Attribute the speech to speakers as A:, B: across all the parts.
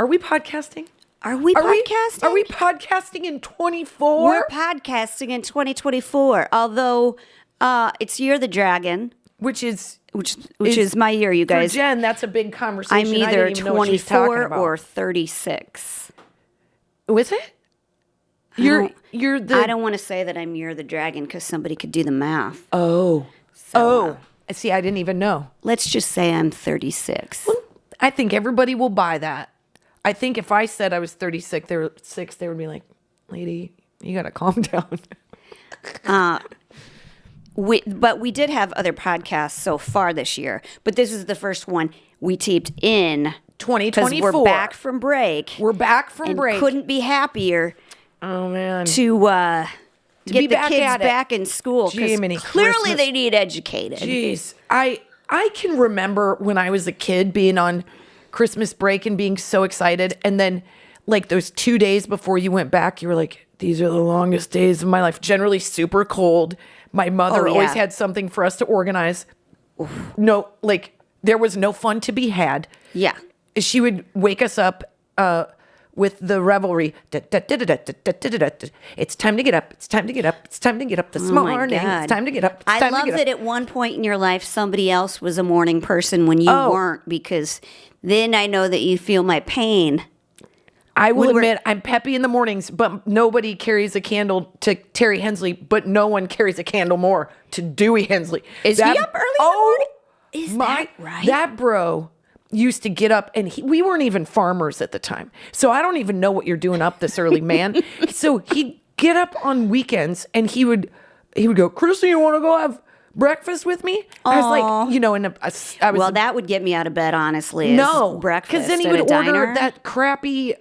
A: Are we podcasting?
B: Are we podcasting?
A: Are we podcasting in 24?
B: We're podcasting in 2024, although it's Year of the Dragon.
A: Which is
B: my year, you guys.
A: For Jen, that's a big conversation.
B: I'm either 24 or 36.
A: Was it? You're the...
B: I don't want to say that I'm Year of the Dragon because somebody could do the math.
A: Oh.
B: So,
A: See, I didn't even know.
B: Let's just say I'm 36.
A: Well, I think everybody will buy that. I think if I said I was 36, they would be like, lady, you got to calm down.
B: But we did have other podcasts so far this year. But this is the first one we taped in
A: 2024.
B: We're back from break.
A: And
B: couldn't be happier.
A: Oh, man.
B: To get the kids back in school.
A: Jiminy
B: clearly
A: Christmas.
B: they need educated.
A: Jeez. I can remember when I was a kid being on Christmas break and being so excited. And then like those 2 days before you went back, you were like, these are the longest days of my life. Generally super cold. My mother always had something for us to organize. No, like there was no fun to be had.
B: Yeah.
A: She would wake us up with the revelry. It's time to get up. It's time to get up. It's time to get up this morning. It's time to get up.
B: I love that at one point in your life, somebody else was a morning person when you weren't, because then I know that you feel my pain.
A: I will admit, I'm peppy in the mornings, but nobody carries a candle to Terry Hensley, but no one carries a candle more to Dewey Hensley.
B: Is he up early in the morning? Is that right?
A: That bro used to get up, and we weren't even farmers at the time. So I don't even know what you're doing up this early, man. So he'd get up on weekends, and he would go, Kristin, you want to go have breakfast with me? I was like,
B: well, that would get me out of bed, honestly.
A: No,
B: breakfast
A: because then he
B: at
A: would
B: a
A: order
B: diner.
A: that crappy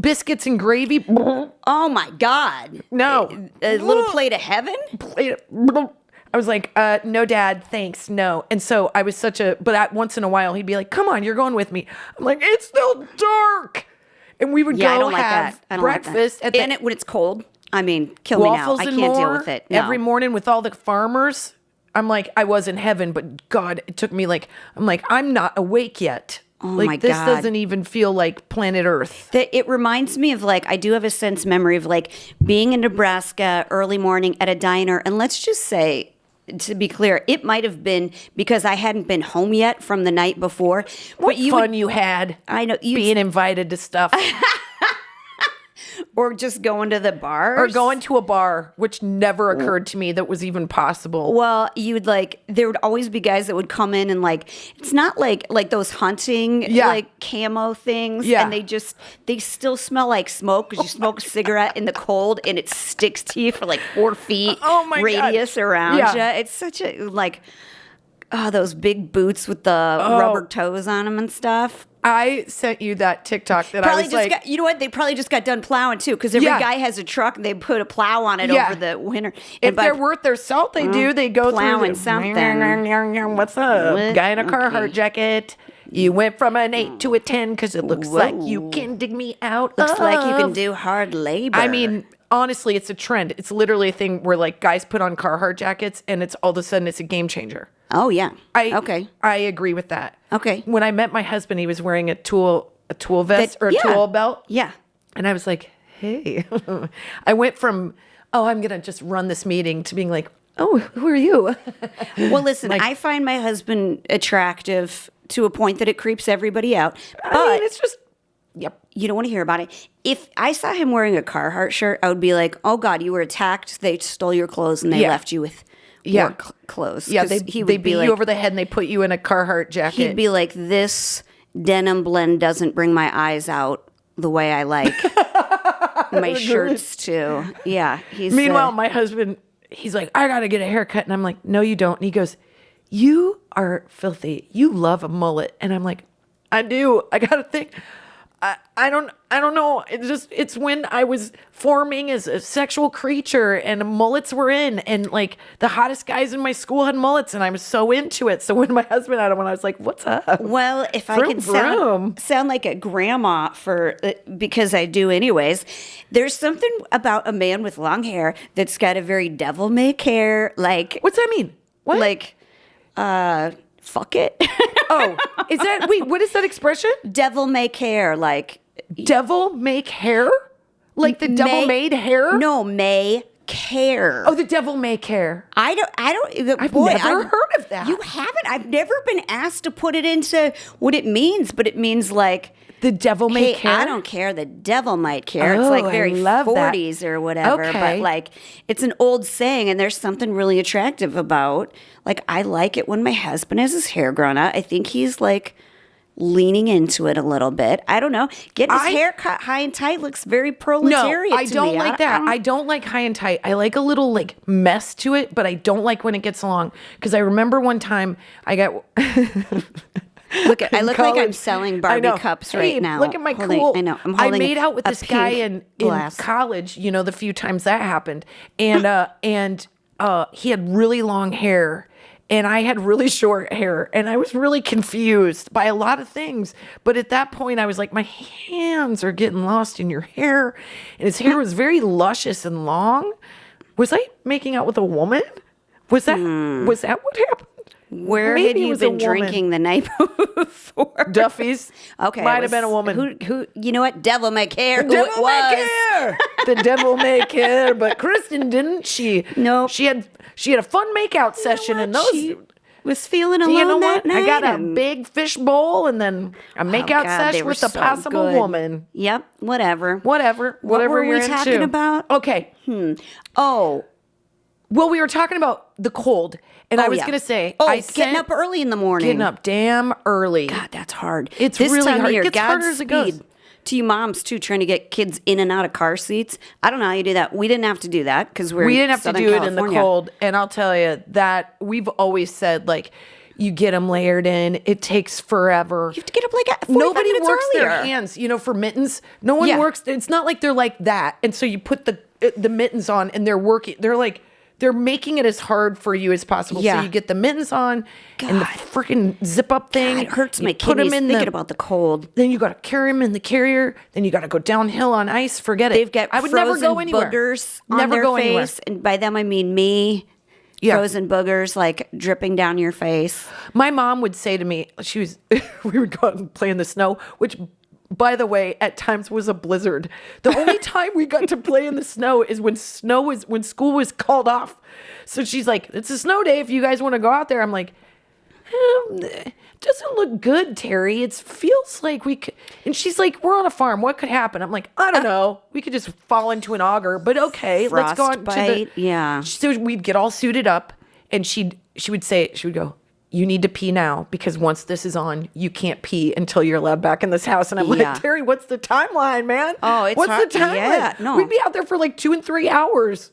A: biscuits and gravy.
B: Oh my God!
A: No,
B: a little plate of heaven.
A: I was like, no, Dad, thanks, no. And so I was but once in a while he'd be like, come on, you're going with me. I'm like, it's still dark. And we would go have breakfast
B: when it's cold. I mean, kill me now. I can't deal with it. No.
A: Every morning with all the farmers. I'm like, I was in heaven, but God, it took me I'm not awake yet.
B: Oh my God.
A: This doesn't even feel like planet Earth.
B: It reminds me of I do have a sense memory of being in Nebraska early morning at a diner. And let's just say, to be clear, it might have been because I hadn't been home yet from the night before.
A: What fun you had.
B: I know.
A: Being invited to stuff.
B: Or just going to the bars.
A: Or going to a bar, which never occurred to me that was even possible.
B: Well, there would always be guys that would come in and it's not like those hunting, camo things.
A: Yeah.
B: And they still smell like smoke because you smoke a cigarette in the cold and it sticks to you for 4 feet radius around you. It's such a, those big boots with the rubber toes on them and stuff.
A: I sent you that TikTok that
B: probably
A: I was
B: you know what? They probably just got done plowing too, because every guy has a truck and they put a plow on it over the winter.
A: If they're worth their salt, they do. They go
B: plowing
A: through
B: something.
A: What's up? Guy in a Carhartt jacket. You went from an 8 to a 10 because it looks like you can dig me out.
B: Looks like you can do hard labor.
A: I mean, honestly, it's a trend. It's literally a thing where guys put on Carhartt jackets and it's all of a sudden it's a game changer.
B: Oh yeah.
A: I agree with that.
B: Okay.
A: When I met my husband, he was wearing a tool vest or a tool belt.
B: Yeah.
A: And I was like, hey. I went from, I'm going to just run this meeting to being like, oh, who are you?
B: Well, listen, I find my husband attractive to a point that it creeps everybody out. But
A: I mean, it's just, yep.
B: You don't want to hear about it. If I saw him wearing a Carhartt shirt, I would be like, oh God, you were attacked. They stole your clothes and they left you with work clothes.
A: Yeah, they beat you over the head and they put you in a Carhartt jacket.
B: He'd be like, this denim blend doesn't bring my eyes out the way I like my shirts to. Yeah.
A: Meanwhile, my husband, he's like, I got to get a haircut. And I'm like, no, you don't. And he goes, you are filthy. You love a mullet. And I'm like, I do. I got to think. I don't know. It's when I was forming as a sexual creature and mullets were in, and the hottest guys in my school had mullets, and I was so into it. So when my husband had one, I was like, what's up?
B: Well, if I could sound like a grandma because I do anyways, there's something about a man with long hair that's got a very devil-may-care,
A: what's that mean? What?
B: fuck it.
A: Oh, is that, wait, what is that expression?
B: Devil may care, like.
A: Devil make hair? Like the devil made hair?
B: No, may care.
A: Oh, the devil may care.
B: I've
A: never heard of that.
B: You haven't? I've never been asked to put it into what it means, but it means like
A: the devil may care.
B: I don't care. The devil might care.
A: Oh,
B: it's like very
A: I love
B: 40s
A: that.
B: or whatever.
A: Okay.
B: But like it's an old saying, and there's something really attractive about. Like I like it when my husband has his hair grown out. I think he's like leaning into it a little bit. I don't know. Getting his hair cut high and tight looks very proletariat.
A: No, I don't like that. I don't like high and tight. I like a little like mess to it, but I don't like when it gets long. Because I remember one time I got.
B: I look like I'm selling Barbie cups right now.
A: Look at my cool.
B: I know.
A: I made out with this guy in college. You know, the few times that happened, and he had really long hair. And I had really short hair, and I was really confused by a lot of things. But at that point, I was like, my hands are getting lost in your hair. And his hair was very luscious and long. Was I making out with a woman? Was that what happened?
B: Where had you been drinking the night before?
A: Duffy's.
B: Okay.
A: Might have been a woman.
B: Who, you know what? Devil may care.
A: The devil may care. The devil may care. But Kristin didn't.
B: No.
A: She had a fun makeout session, and those.
B: She was feeling alone that night.
A: I got a big fish bowl and then a makeout session with a possible woman.
B: Yep. Whatever.
A: Whatever
B: were
A: you're
B: we talking
A: into.
B: about?
A: Okay.
B: Oh.
A: Well, we were talking about the cold, and I was going to say,
B: getting up early in the morning.
A: Getting up damn early.
B: God, that's hard.
A: It's
B: this
A: really
B: time
A: hard.
B: Of year,
A: it gets harder as it goes.
B: To you moms too, trying to get kids in and out of car seats. I don't know how you do that. We didn't have to do that because we didn't
A: have to do it in the cold. And I'll tell you that we've always said like, you get them layered in. It takes forever.
B: You have to get up like 45
A: nobody
B: minutes
A: works
B: earlier.
A: their hands, for mittens. No one works. It's not like they're like that. And so you put the mittens on, and they're working. They're making it as hard for you as possible.
B: Yeah.
A: So you get the mittens on and the freaking zip up thing.
B: God, it hurts my
A: put
B: kidneys
A: them in
B: thinking about the cold.
A: Then you got to carry them in the carrier. Then you got to go downhill on ice. Forget it.
B: They've got
A: I would never go anywhere.
B: Boogers on their face, and by them I mean me. Yeah. Frozen boogers like dripping down your face.
A: My mom would say to me, we would go out and play in the snow, which, by the way, at times was a blizzard. The only time we got to play in the snow is when school was called off. So she's like, it's a snow day if you guys want to go out there. I'm like, doesn't look good, Terry. It feels like we could. And she's like, we're on a farm. What could happen? I'm like, I don't know. We could just fall into an auger, but okay, let's go on to the.
B: Yeah.
A: So we'd get all suited up, and she would go, you need to pee now, because once this is on, you can't pee until you're allowed back in this house. And I'm like, Terry, what's the timeline, man?
B: Oh, it's
A: what's
B: hard.
A: the timeline?
B: Yeah, no.
A: We'd be out there for like 2 and 3 hours.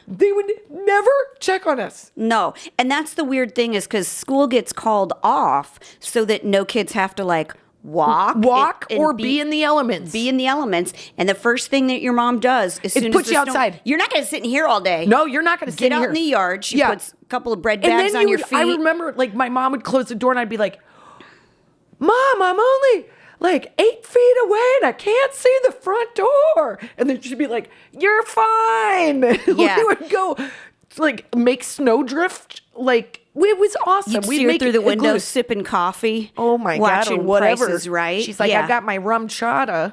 A: They would never check on us.
B: No. And that's the weird thing, is because school gets called off so that no kids have to like walk
A: or be in the elements.
B: Be in the elements. And the first thing that your mom does as soon
A: put
B: as
A: you outside.
B: You're not going to sit in here all day.
A: No, you're not going to sit
B: Get
A: in
B: out
A: here.
B: in the yard. She puts a couple of bread bags on your feet.
A: I remember like my mom would close the door and I'd be like, Mom, I'm only like 8 feet away and I can't see the front door. And then she'd be like, you're fine.
B: Yeah.
A: We would go like make snowdrift. Like, it was awesome.
B: You'd
A: We'd
B: see her
A: make
B: through the window
A: igloos.
B: sipping coffee.
A: Oh my God, or
B: watching
A: whatever.
B: Price is Right.
A: She's like, I got my rum chata.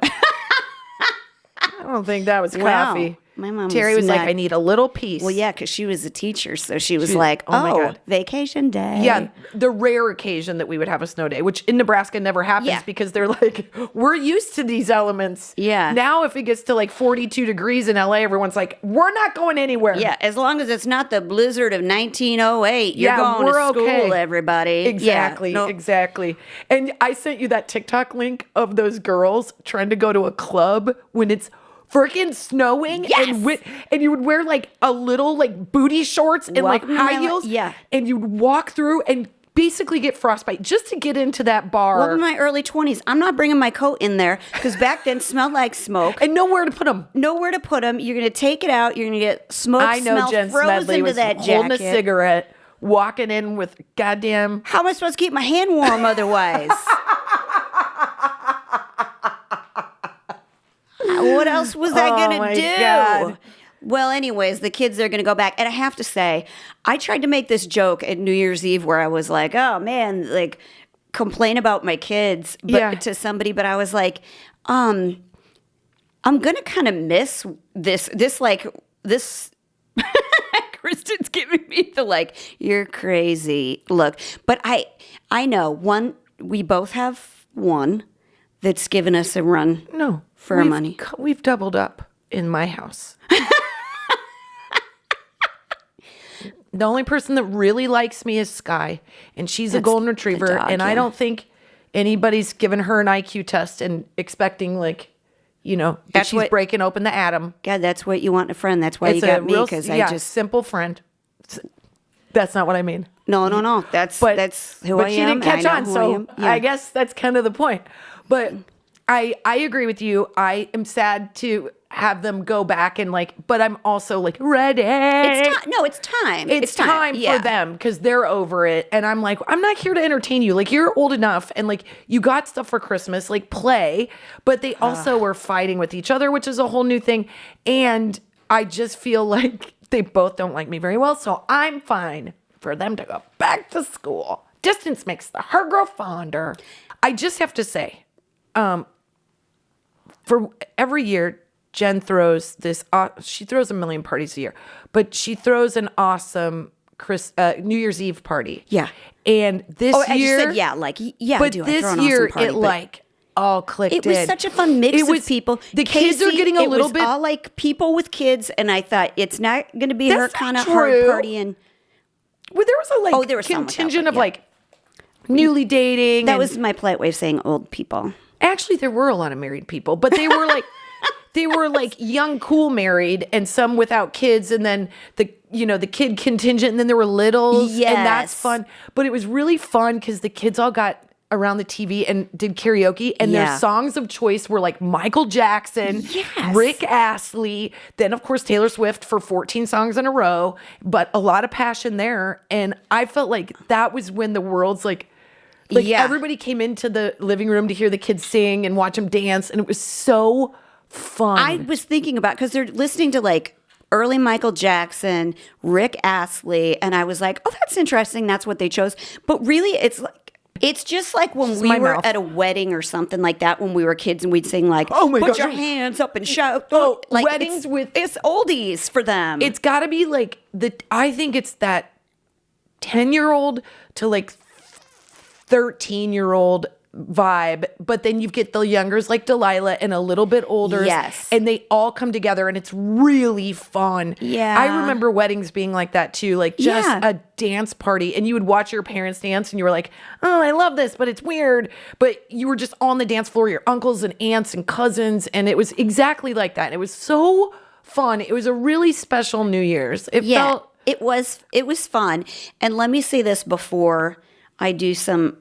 A: I don't think that was coffee.
B: My mom
A: Terry was like, I need a little piece.
B: Well, yeah, because she was a teacher, so she was like, oh my God, vacation day.
A: Yeah, the rare occasion that we would have a snow day, which in Nebraska never happens because they're like, we're used to these elements.
B: Yeah.
A: Now if it gets to like 42 degrees in LA, everyone's like, we're not going anywhere.
B: Yeah, as long as it's not the blizzard of 1908, you're going to school, everybody.
A: Exactly, exactly. And I sent you that TikTok link of those girls trying to go to a club when it's freaking snowing, and you would wear like a little like booty shorts and like high heels, and you'd walk through and basically get frostbite just to get into that bar.
B: Well, in my early 20s, I'm not bringing my coat in there because back then smelled like smoke.
A: And nowhere to put them.
B: Nowhere to put them. You're going to take it out. You're going to get smoke smell
A: Jen
B: frozen
A: Smedley
B: into
A: was
B: that
A: holding
B: jacket.
A: a cigarette, walking in with goddamn.
B: How am I supposed to keep my hand warm otherwise? What else was I going to do?
A: God.
B: Well, anyways, the kids are going to go back. And I have to say, I tried to make this joke at New Year's Eve where I was like, oh, man, like, complain about my kids to somebody. But I was like, I'm going to kind of miss this. Kristen's giving me the, like, you're crazy look. But I know, we both have one that's given us a run for our money.
A: We've doubled up in my house. The only person that really likes me is Sky, and she's a golden retriever, and I don't think anybody's given her an IQ test and expecting, like, that she's breaking open the atom.
B: God, that's what you want in a friend. That's why you got me, because I just...
A: simple friend. That's not what I mean.
B: No. That's who I am.
A: But she didn't catch on, so I guess that's kind of the point. But I agree with you. I am sad to have them go back and, like, but I'm also, like, ready.
B: It's time.
A: It's time for them because they're over it. And I'm like, I'm not here to entertain you. Like, you're old enough and, like, you got stuff for Christmas, like, play. But they also were fighting with each other, which is a whole new thing. And I just feel like they both don't like me very well. So I'm fine for them to go back to school. Distance makes the heart grow fonder. I just have to say, for every year, Jen throws this. She throws a million parties a year, but she throws an awesome New Year's Eve party.
B: Yeah,
A: and this year,
B: I just said
A: But this year, it all clicked.
B: It was such a fun mix of people.
A: The kids are getting a little bit
B: all like people with kids, and I thought it's not going to be her kind of hard party. And
A: well, there was a contingent of like newly dating.
B: That was my polite way of saying old people.
A: Actually, there were a lot of married people, but they were like. They were like young, cool married, and some without kids, and then the kid contingent, and then there were littles, and that's fun. But it was really fun because the kids all got around the TV and did karaoke, and their songs of choice were like Michael Jackson, Rick Astley, then of course Taylor Swift for 14 songs in a row, but a lot of passion there. And I felt like that was when the world's like everybody came into the living room to hear the kids sing and watch them dance, and it was so fun.
B: I was thinking about, because they're listening to like early Michael Jackson, Rick Astley, and I was like, oh, that's interesting. That's what they chose. But really, it's just like when we were at a wedding or something like that when we were kids, and we'd sing like, put your hands up and shout. Like
A: weddings
B: it's oldies for them.
A: It's got to be like I think it's that 10-year-old to like 13-year-old vibe, but then you get the youngers like Delilah and a little bit older, and they all come together, and it's really fun. I remember weddings being like that too, like just a dance party, and you would watch your parents dance, and you were like, oh, I love this, but it's weird, but you were just on the dance floor, your uncles and aunts and cousins, and it was exactly like that. It was so fun. It was a really special New Year's. It was fun. And let me say this before I do some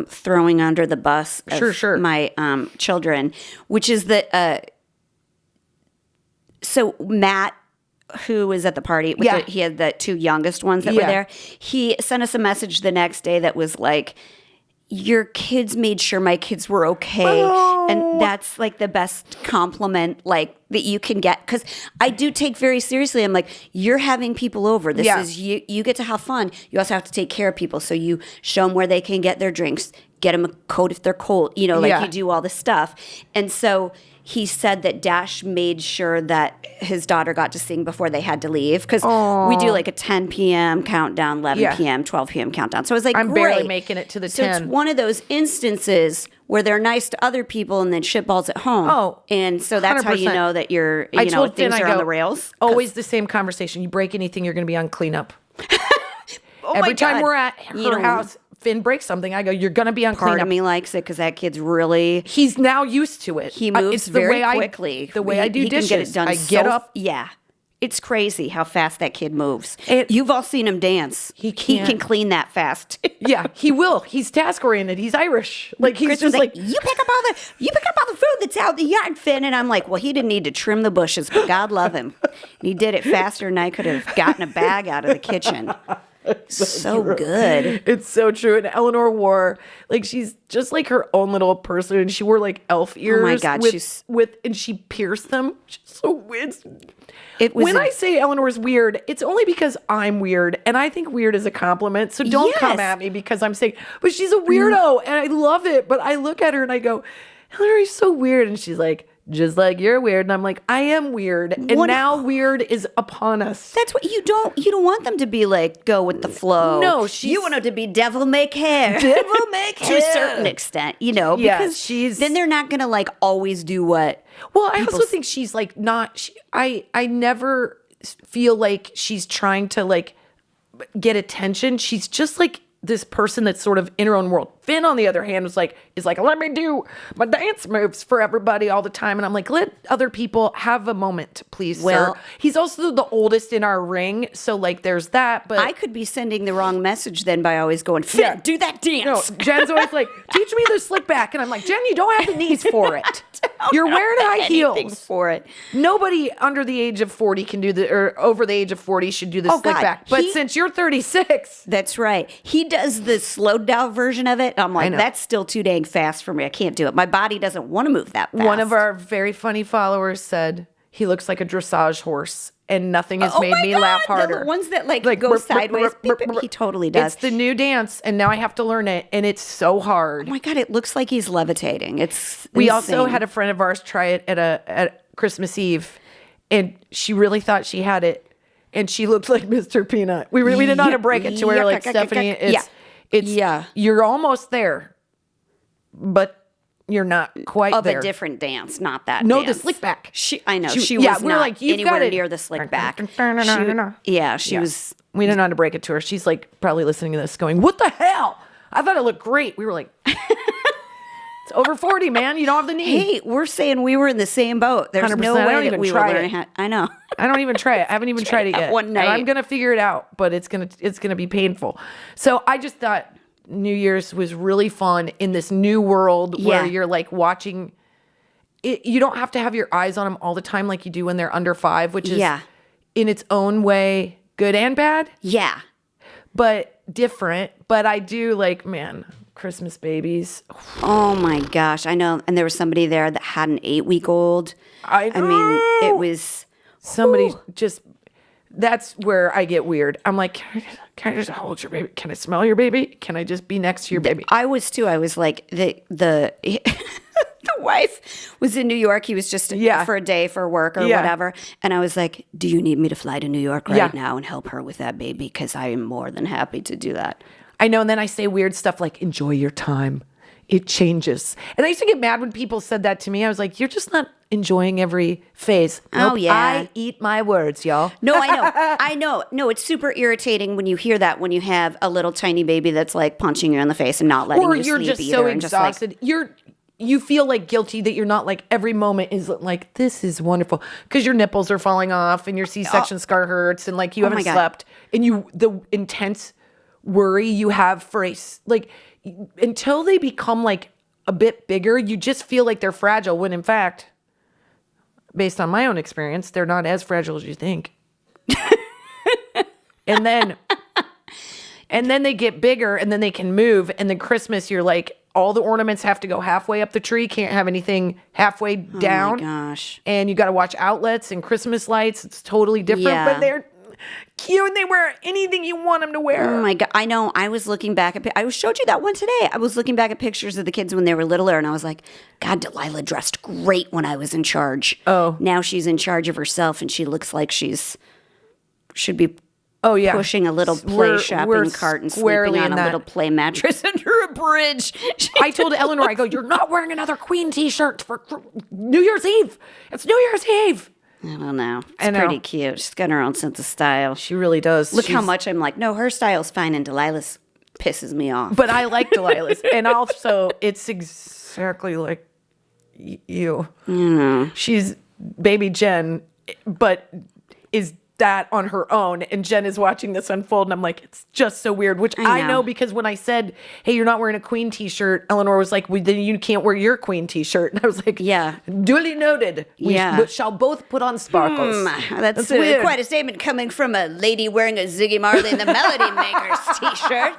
A: throwing under the bus of my children, which is that so Matt, who was at the party, he had the two youngest ones that were there. He sent us a message the next day that was like, your kids made sure my kids were okay. And that's like the best compliment like that you can get. Because I do take very seriously. I'm like, you're having people over. This is you get to have fun. You also have to take care of people. So you show them where they can get their drinks, get them a coat if they're cold, you do all this stuff. And so he said that Dash made sure that his daughter got to sing before they had to leave, because we do like a 10 p.m. countdown, 11 p.m., 12 p.m. countdown. So I was like, I'm barely making it to the 10.
B: So it's one of those instances where they're nice to other people and then shitballs at home. And so that's 100%. How you know that you're, things are on the rails.
A: Always the same conversation. You break anything, you're going to be on cleanup. Every time we're at her house, Finn breaks something, I go, you're going to be on cleanup.
B: Part of me likes it because that kid's really...
A: He's now used to it.
B: He moves very quickly.
A: The way I do dishes,
B: can get it done
A: I get up.
B: Yeah. It's crazy how fast that kid moves.
A: And
B: you've all seen him dance. He can clean that fast.
A: Yeah, he will. He's task-oriented. He's Irish. Like, he's just like...
B: You pick up all the food that's out in the yard, Finn. And I'm like, well, he didn't need to trim the bushes, but God love him. And he did it faster than I could have gotten a bag out of the kitchen. So
A: true.
B: good.
A: It's so true. And Eleanor wore, like, she's just like her own little person. And she wore like elf ears.
B: Oh my God,
A: and she pierced them. She's so weird.
B: When
A: I say Eleanor's weird, it's only because I'm weird. And I think weird is a compliment. So don't come at me because I'm saying, but she's a weirdo and I love it. But I look at her and I go, Eleanor, you're so weird. And she's like, just like you're weird. And I'm like, I am weird. And now weird is upon us.
B: That's what you don't want them to be like, go with the flow.
A: No,
B: you want them to be devil make hair.
A: Devil make hair.
B: To a certain extent, because then they're not going to like always do what.
A: Well, I also think she's like not, I never feel like she's trying to like get attention. She's just like this person that's sort of in her own world. Finn, on the other hand, is like, let me do my dance moves for everybody all the time. And I'm like, let other people have a moment, please, sir. He's also the oldest in our ring. So like there's that. But
B: I could be sending the wrong message then by always going, Finn, do that dance.
A: No, Jen's always like, teach me the slick back. And I'm like, Jen, you don't have the knees for it. You're wearing high heels
B: for it.
A: Nobody under the age of 40 can do or over the age of 40 should do the slick back. But since you're 36.
B: That's right. He does the slowed down version of it. I'm like, that's still too dang fast for me. I can't do it. My body doesn't want to move that fast.
A: One of our very funny followers said he looks like a dressage horse, and nothing has made me laugh harder.
B: The ones that like go sideways. He totally does.
A: It's the new dance, and now I have to learn it, and it's so hard.
B: Oh my God, it looks like he's levitating. It's
A: We
B: insane.
A: also had a friend of ours try it at Christmas Eve, and she really thought she had it, and she looked like Mr. Peanut. We didn't know how to break it to her, like, Stephanie, you're almost there, but you're not quite there.
B: Of a different dance, not that
A: No,
B: dance.
A: the slick back.
B: I know. She
A: yeah,
B: was
A: we were
B: not
A: like, you've
B: anywhere
A: got it.
B: near the slick back. She was.
A: We didn't know how to break it to her. She's like probably listening to this going, what the hell? I thought it looked great. We were like, it's over 40, man. You don't have the knee.
B: Hey, we're saying we were in the same boat. There's
A: 100%.
B: no way that we were learning how. I know.
A: I don't even try it. I haven't even tried it yet.
B: One night.
A: And I'm going to figure it out, but it's going to be painful. So I just thought New Year's was really fun in this new world where you're like watching it. You don't have to have your eyes on them all the time like you do when they're under 5, which is in its own way good and bad.
B: Yeah.
A: But different. But I do like, man, Christmas babies.
B: Oh my gosh. I know. And there was somebody there that had an 8-week-old. I mean, it was
A: somebody just, that's where I get weird. I'm like, can I just hold your baby? Can I smell your baby? Can I just be next to your baby?
B: I was too. I was like, the the wife was in New York. He was just for a day for work or whatever. And I was like, do you need me to fly to New York right now and help her with that baby? Because I am more than happy to do that.
A: I know. And then I say weird stuff like, enjoy your time. It changes. And I used to get mad when people said that to me. I was like, you're just not enjoying every phase. Nope,
B: oh, yeah.
A: I eat my words, y'all.
B: No, I know. I know. No, it's super irritating when you hear that when you have a little tiny baby that's like punching you in the face and not letting you sleep either. Or you're just so
A: exhausted. You feel like guilty that you're not like every moment is like, this is wonderful. Because your nipples are falling off and your C-section scar hurts and like you haven't slept. And the intense worry you have for until they become like a bit bigger, you just feel like they're fragile when in fact, based on my own experience, they're not as fragile as you think. and then they get bigger and then they can move. And then Christmas, you're like, all the ornaments have to go halfway up the tree. Can't have anything halfway down.
B: Oh my gosh.
A: And you got to watch outlets and Christmas lights. It's totally different, but they're cute and they wear anything you want them to wear.
B: Oh my God. I know. I was looking back at, I showed you that one today. I was looking back at pictures of the kids when they were littler and I was like, God, Delilah dressed great when I was in charge.
A: Oh.
B: Now she's in charge of herself and she looks like should be pushing a little play shopping cart and sleeping on a little play mattress under a bridge.
A: I told Eleanor, I go, you're not wearing another Queen t-shirt for New Year's Eve. It's New Year's Eve.
B: I don't know. It's pretty cute. She's got her own sense of style.
A: She really does.
B: Look how much I'm like, no, her style's fine and Delilah's pisses me off.
A: But I like Delilah's. And also, it's exactly like you.
B: You know.
A: She's baby Jen, but is that on her own, and Jen is watching this unfold, and I'm like, it's just so weird, which I know because when I said, hey, you're not wearing a queen t-shirt, Eleanor was like, well, then you can't wear your queen t-shirt. And I was like,
B: yeah,
A: duly noted. We shall both put on sparkles.
B: That's quite a statement coming from a lady wearing a Ziggy Marley and the Melody Makers t-shirt.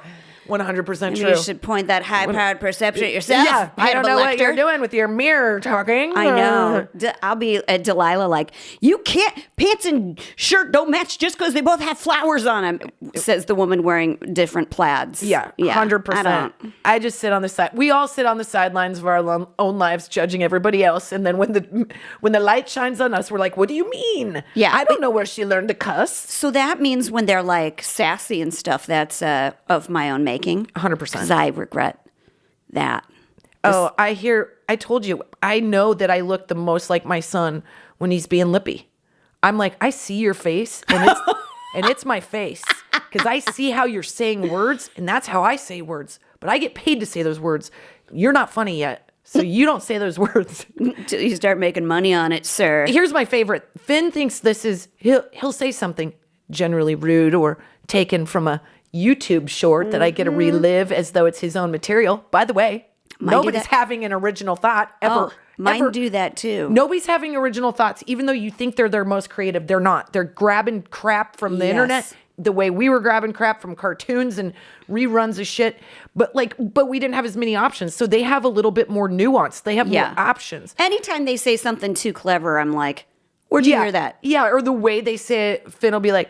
A: 100% true.
B: You should point that high-powered perception at yourself.
A: Yeah, I don't know what you're doing with your mirror talking.
B: I know. I'll be a Delilah like, you can't, pants and shirt don't match just because they both have flowers on them, says the woman wearing different plaids.
A: Yeah, 100%. I just sit on the side. We all sit on the sidelines of our own lives judging everybody else. And then when the light shines on us, we're like, what do you mean?
B: Yeah.
A: I don't know where she learned to cuss.
B: So that means when they're like sassy and stuff, that's of my own making.
A: 100%.
B: Because I regret that.
A: Oh, I told you, I know that I look the most like my son when he's being lippy. I'm like, I see your face and it's my face because I see how you're saying words and that's how I say words. But I get paid to say those words. You're not funny yet, so you don't say those words.
B: Till you start making money on it, sir.
A: Here's my favorite. Finn thinks this is, he'll say something generally rude or taken from a YouTube short that I get to relive as though it's his own material. By the way, nobody's having an original thought ever.
B: Mine do that too.
A: Nobody's having original thoughts, even though you think they're their most creative. They're not. They're grabbing crap from the internet the way we were grabbing crap from cartoons and reruns of shit. But we didn't have as many options. So they have a little bit more nuance. They have more options.
B: Anytime they say something too clever, I'm like, where'd you hear that?
A: Yeah, or the way they say it, Finn will be like,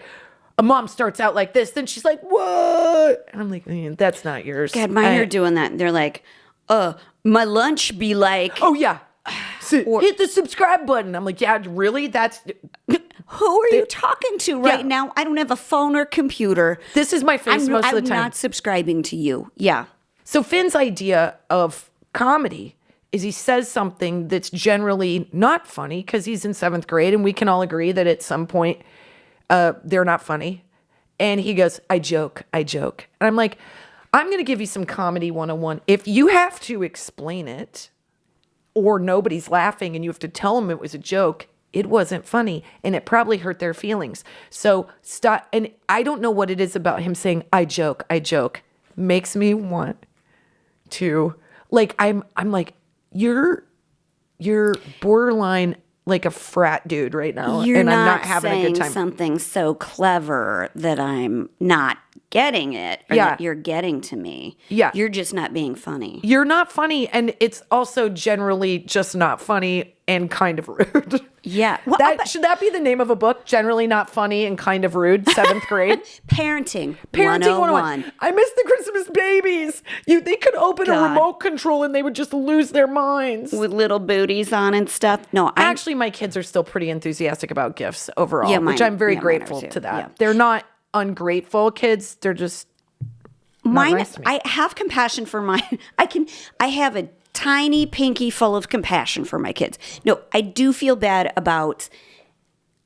A: a mom starts out like this, then she's like, what? And I'm like, that's not yours.
B: God, mine are doing that. They're like, my lunch be like.
A: Oh, yeah. Hit the subscribe button. I'm like, yeah, really? That's.
B: Who are you talking to right now? I don't have a phone or computer.
A: This is my face most of the time.
B: I'm not subscribing to you. Yeah.
A: So Finn's idea of comedy is he says something that's generally not funny because he's in 7th grade and we can all agree that at some point they're not funny. And he goes, I joke. And I'm like, I'm going to give you some comedy 101. If you have to explain it or nobody's laughing and you have to tell them it was a joke, it wasn't funny and it probably hurt their feelings. So stop. And I don't know what it is about him saying, I joke, makes me want to, like, I'm like, you're borderline like a frat dude right now.
B: You're
A: and
B: not
A: I'm not having a good time.
B: Something so clever that I'm not getting it or that you're getting to me.
A: Yeah.
B: You're just not being funny.
A: You're not funny. And it's also generally just not funny and kind of rude.
B: Yeah. Well,
A: should that be the name of a book? Generally not funny and kind of rude, 7th grade?
B: Parenting 101.
A: I miss the Christmas babies. They could open a remote control and they would just lose their minds.
B: With little booties on and stuff. No,
A: actually, my kids are still pretty enthusiastic about gifts overall, which I'm very grateful to that. Yeah. They're not ungrateful kids. They're just
B: mine.
A: Nice to me.
B: I have compassion for mine. I have a tiny pinky full of compassion for my kids. No, I do feel bad about.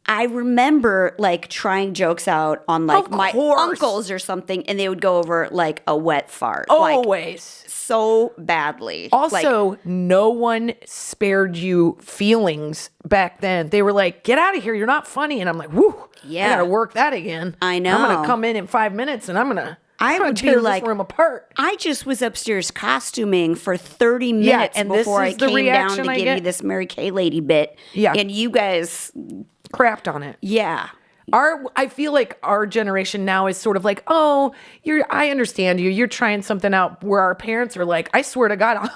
B: I remember like trying jokes out on like my uncles or something, and they would go over like a wet fart.
A: Always.
B: Like, so badly.
A: Also, no one spared you feelings back then. They were like, get out of here. You're not funny. And I'm like, whoo, I got to work that again.
B: I know.
A: I'm going to come in 5 minutes and I'm going to tear this room apart.
B: I just was upstairs costuming for 30 minutes
A: and
B: before I came down to give you this Mary Kay lady bit.
A: Yeah.
B: And you guys
A: crapped on it.
B: Yeah.
A: I feel like our generation now is sort of like, oh, I understand you. You're trying something out. Where our parents are like, I swear to God,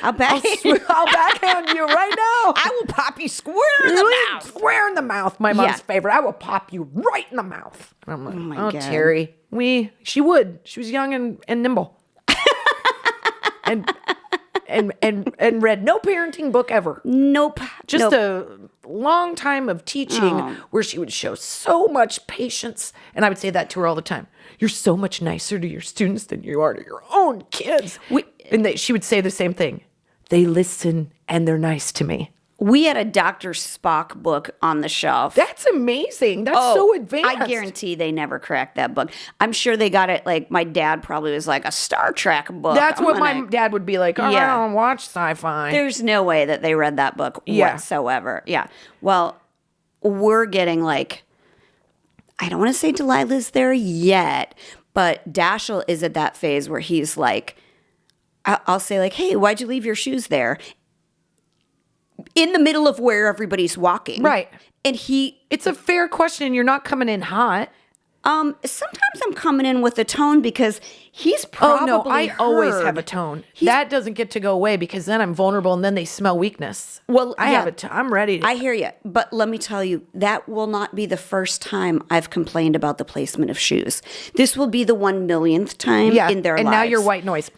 A: I'll backhand you right now.
B: I will pop you square in the mouth.
A: Square in the mouth. My mom's favorite. I will pop you right in the mouth. And I'm like, oh my God. Terry. She would. She was young and nimble. and read no parenting book ever.
B: Nope.
A: Just a long time of teaching where she would show so much patience. And I would say that to her all the time. You're so much nicer to your students than you are to your own kids. She would say the same thing. They listen and they're nice to me.
B: We had a Dr. Spock book on the shelf.
A: That's amazing. That's so advanced.
B: I guarantee they never cracked that book. I'm sure they got it, like, my dad probably was like, a Star Trek book.
A: That's what my dad would be like, I don't watch sci-fi.
B: There's no way that they read that book whatsoever. Yeah. Well, we're getting, like, don't want to say Delilah's there yet, but Dashiell is at that phase where he's like, I'll say like, hey, why'd you leave your shoes there? In the middle of where everybody's walking.
A: Right.
B: And
A: it's a fair question. You're not coming in hot.
B: Sometimes I'm coming in with a tone because he's probably
A: I always
B: heard.
A: have a tone. That doesn't get to go away because then I'm vulnerable and then they smell weakness.
B: Well,
A: I have a tone. I'm ready.
B: I hear you. But let me tell you, that will not be the first time I've complained about the placement of shoes. This will be the 1,000,000th time in their lives.
A: And now you're white noise.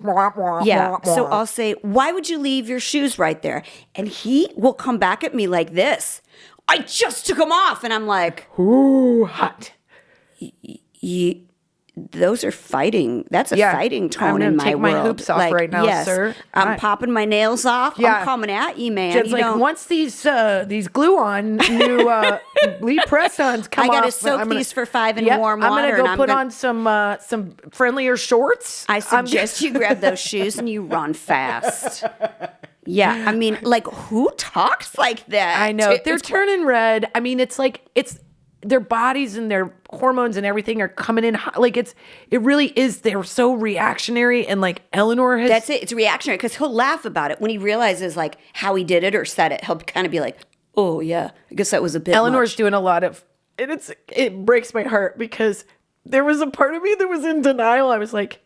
B: Yeah. So I'll say, why would you leave your shoes right there? And he will come back at me like this. I just took them off. And I'm like,
A: ooh, hot.
B: Those are fighting. That's a fighting tone in my world.
A: I'm gonna take my hoops off right now, sir.
B: I'm popping my nails off. Yeah. I'm coming at you, man.
A: Jen's like, once these glue-on new Lee press-ons come off,
B: I gotta soak these for 5 in warm water.
A: I'm gonna go put on some friendlier shorts.
B: I suggest you grab those shoes and you run fast. Yeah, I mean, like, who talks like that?
A: I know. They're turning red. I mean, it's like, their bodies and their hormones and everything are coming in hot. Like, it really is. They're so reactionary. And like Eleanor has.
B: That's it. It's reactionary because he'll laugh about it when he realizes like how he did it or said it. He'll kind of be like, oh, yeah, I guess that was a bit
A: Eleanor's
B: much.
A: doing a lot of, and it breaks my heart because there was a part of me that was in denial. I was like,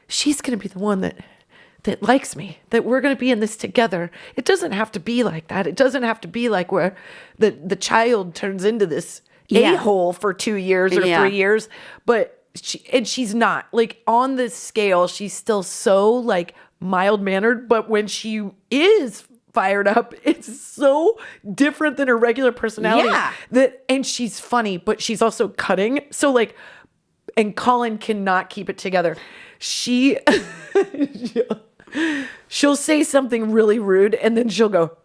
A: she's going to be the one that likes me, that we're going to be in this together. It doesn't have to be like that. It doesn't have to be like where the child turns into this a-hole for 2 years or 3 years. But she's not. Like, on this scale, she's still so like mild-mannered, but when she is fired up, it's so different than her regular personality. Yeah. And she's funny, but she's also cutting. So like, and Colin cannot keep it together. She'll say something really rude and then she'll go,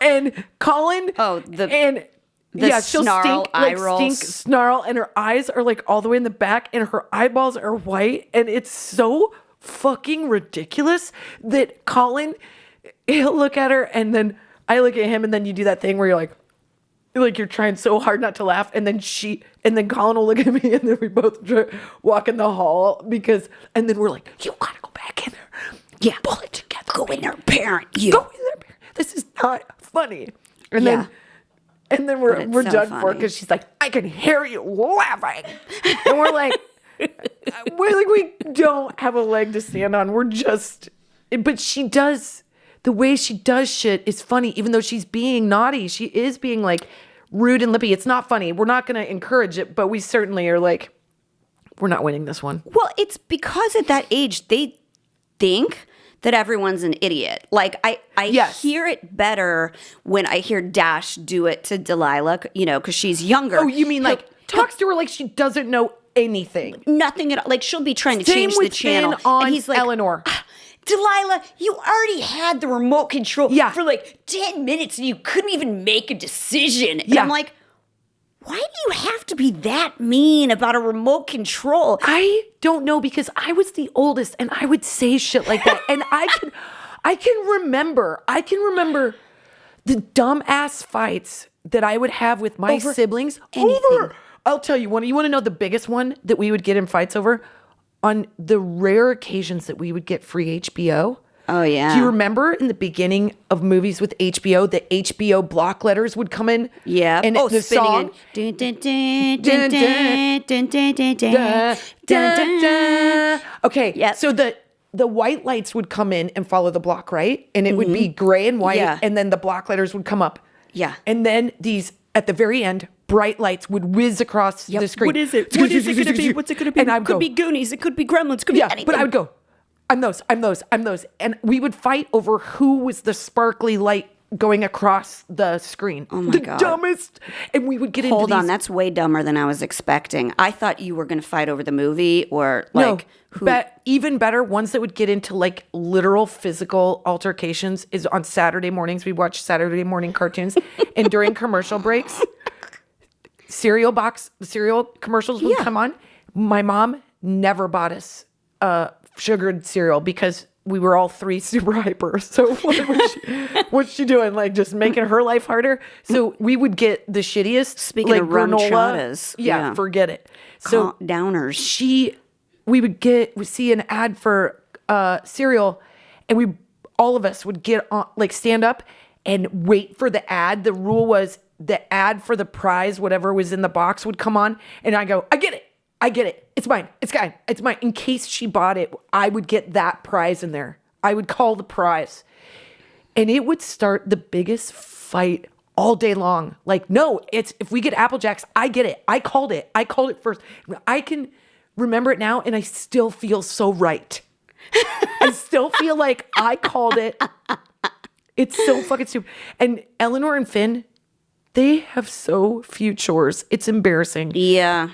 A: and Colin, she'll
B: snarl,
A: stink, snarl, and her eyes are like all the way in the back and her eyeballs are white, and it's so fucking ridiculous that Colin, he'll look at her and then I look at him, and then you do that thing where you're like you're trying so hard not to laugh, and then Colin will look at me, and then we both walk in the hall and then we're like, you gotta go back in there. Yeah, pull it together.
B: Go in there, parent. You
A: go in there, parent. This is not funny. And then we're done for because she's like, I can hear you laughing, and we're like, we don't have a leg to stand on. We're just, but she does. The way she does shit is funny, even though she's being naughty. She is being like rude and lippy. It's not funny. We're not going to encourage it, but we certainly are like, we're not winning this one.
B: Well, it's because at that age, they think that everyone's an idiot. Like, I hear it better when I hear Dash do it to Delilah, because she's younger.
A: Oh, you mean talks to her like she doesn't know anything?
B: Nothing at all. Like, she'll be trying to change the channel.
A: And he's like, Eleanor.
B: Delilah, you already had the remote control for like 10 minutes and you couldn't even make a decision. And I'm like, why do you have to be that mean about a remote control?
A: I don't know, because I was the oldest and I would say shit like that. And I can remember the dumbass fights that I would have with my siblings over. I'll tell you one. You want to know the biggest one that we would get in fights over? On the rare occasions that we would get free HBO.
B: Oh, yeah.
A: Do you remember in the beginning of movies with HBO, the HBO block letters would come in?
B: Yeah.
A: And the song. Okay.
B: Yeah.
A: So the white lights would come in and follow the block, right? And it would be gray and white. Yeah. And then the block letters would come up.
B: Yeah.
A: And then these, at the very end, bright lights would whiz across the screen.
B: What is it? What is it going to be? What's it going to be?
A: And
B: it could be Goonies. It could be Gremlins. It could be anything.
A: But I would go, I'm those. And we would fight over who was the sparkly light going across the screen.
B: Oh my God.
A: The dumbest. And we would get into
B: Hold on, that's way dumber than I was expecting. I thought you were going to fight over the movie or like...
A: even better, ones that would get into like literal physical altercations is on Saturday mornings. We watch Saturday morning cartoons. And during commercial breaks, cereal commercials would come on. My mom never bought us sugared cereal because we were all three super hyper. So what's she doing? Like just making her life harder. So we would get the shittiest.
B: Speaking
A: like
B: of
A: granola.
B: rum-chadas.
A: Yeah, forget it. So
B: downers.
A: We see an ad for cereal, and all of us would get on, like stand up and wait for the ad. The rule was the ad for the prize, whatever was in the box, would come on, and I go, I get it. It's mine. It's mine. In case she bought it, I would get that prize in there. I would call the prize. And it would start the biggest fight all day long. Like, no, if we get Apple Jacks, I get it. I called it first. I can remember it now, and I still feel so right. I still feel like I called it. It's so fucking stupid. And Eleanor and Finn, they have so few chores. It's embarrassing.
B: Yeah.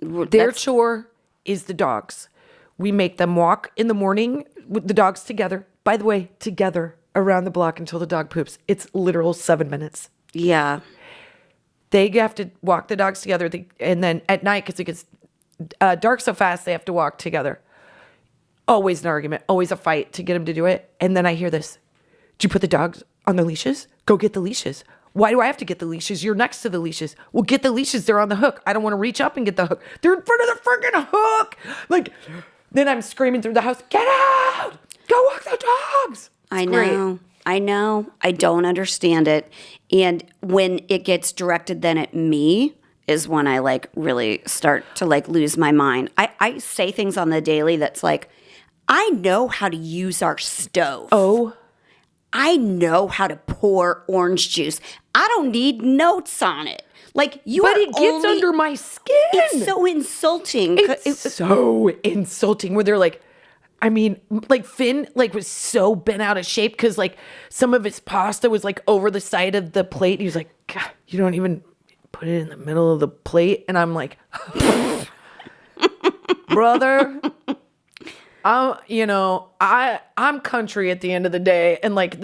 A: Their chore is the dogs. We make them walk in the morning with the dogs together. By the way, together around the block until the dog poops. It's literal 7 minutes.
B: Yeah.
A: They have to walk the dogs together. And then at night, because it gets dark so fast, they have to walk together. Always an argument, always a fight to get them to do it. And then I hear this. Did you put the dogs on the leashes? Go get the leashes. Why do I have to get the leashes? You're next to the leashes. Well, get the leashes. They're on the hook. I don't want to reach up and get the hook. They're in front of the freaking hook. Like, then I'm screaming through the house, get out. Go walk the dogs.
B: I know. I don't understand it. And when it gets directed then at me is when I like really start to like lose my mind. I say things on the daily that's like, I know how to use our stove.
A: Oh.
B: I know how to pour orange juice. I don't need notes on it. Like
A: but it gets under my skin.
B: It's so insulting.
A: It's so insulting when they're like, I mean, like Finn like was so bent out of shape because like some of his pasta was like over the side of the plate. He was like, God, you don't even put it in the middle of the plate. And I'm like, brother, I'm country at the end of the day. And like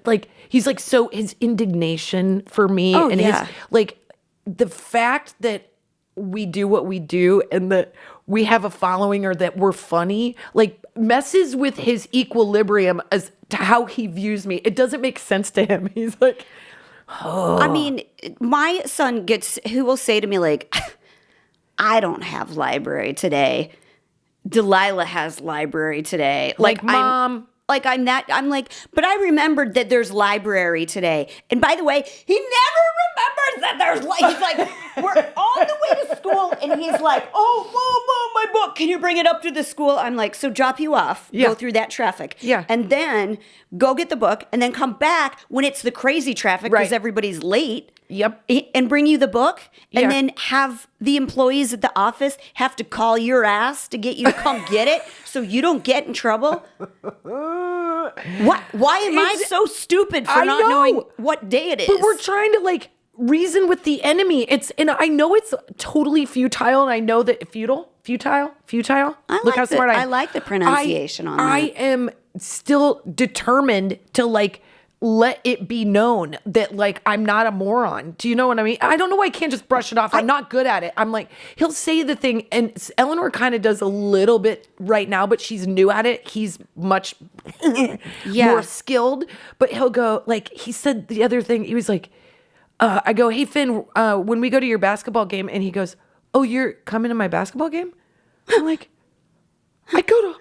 A: like he's like, so his indignation for me his like the fact that we do what we do and that we have a following or that we're funny, like messes with his equilibrium as to how he views me. It doesn't make sense to him. He's like, oh.
B: I mean, my son who will say to me like, I don't have library today. Delilah has library today.
A: Like Mom.
B: I'm like, but I remembered that there's library today. And by the way, he never remembers that there's he's like, we're on the way to school and he's like, oh, Mom, my book. Can you bring it up to the school? I'm like, so drop you off, go through that traffic.
A: Yeah.
B: And then go get the book and then come back when it's the crazy traffic because everybody's late.
A: Yep.
B: And bring you the book and then have the employees at the office have to call your ass to get you to come get it so you don't get in trouble. Why am I so stupid for not knowing what day it is?
A: But we're trying to like reason with the enemy. And I know it's totally futile and I know that futile. Look how smart I am.
B: I like the pronunciation on that.
A: I am still determined to like let it be known that like I'm not a moron. Do you know what I mean? I don't know why I can't just brush it off. I'm not good at it. I'm like, he'll say the thing, and Eleanor kind of does a little bit right now, but she's new at it. He's much more skilled, but he'll go like, he said the other thing. He was like, I go, hey Finn, when we go to your basketball game, and he goes, oh, you're coming to my basketball game? I'm like, I go to